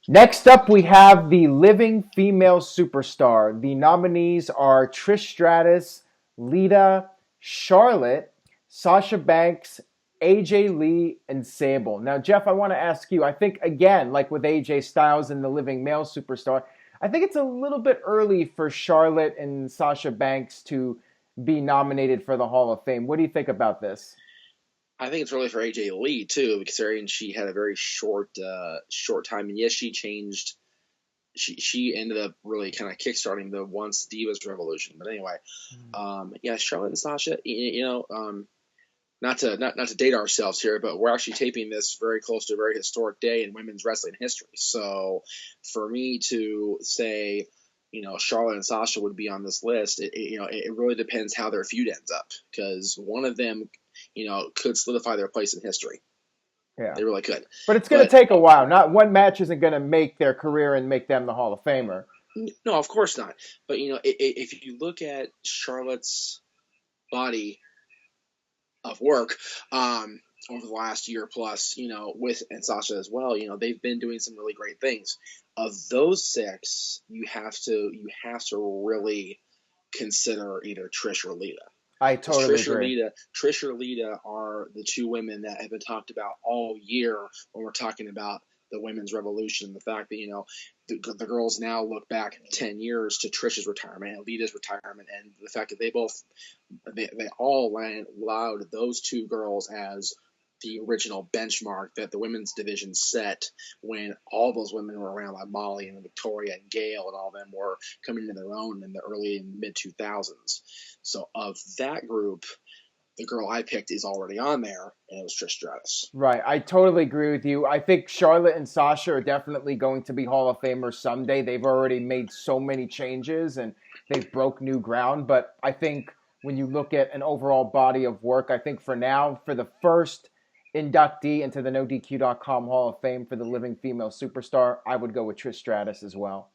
Next up, we have the Living Female Superstar. The nominees are Trish Stratus, Lita, Charlotte, Sasha Banks, AJ Lee, and Sable. Now, Jeff, I want to ask you. I think again, like with AJ Styles and the Living Male Superstar, I think it's a little bit early for Charlotte and Sasha Banks to be nominated for the Hall of Fame. What do you think about this? I think it's really for AJ Lee too, considering she had a very short time, and yes, she changed. She ended up really kind of kickstarting the once Divas revolution. But anyway, yeah, Charlotte and Sasha, not to date ourselves here, but we're actually taping this very close to a very historic day in women's wrestling history. So for me to say, Charlotte and Sasha would be on this list, it really depends how their feud ends up, because one of them, could solidify their place in history. Yeah. They really could. But it's going to But take a while. Not one match isn't going to make their career and make them the Hall of Famer. no, of course not. But if you look at Charlotte's body of work, over the last year plus, with and Sasha as well, they've been doing some really great things. Of those six, you have to really consider either Trish or Lita. I Because totally agree. Trish or Lita are the two women that have been talked about all year when we're talking about the women's revolution. The fact that the girls now look back 10 years to Trish's retirement and Lita's retirement, and the fact that they all allowed those two girls as the original benchmark that the women's division set when all those women were around, like Molly and Victoria and Gail and all of them were coming into their own in the early and mid 2000s. So of that group, the girl I picked is already on there, and it was Trish Stratus. Right. I totally agree with you. I think Charlotte and Sasha are definitely going to be Hall of Famers someday. They've already made so many changes and they've broke new ground. But I think when you look at an overall body of work, I think for now, for the first inductee into the NoDQ.com Hall of Fame for the Living Female Superstar, I would go with Trish Stratus as well.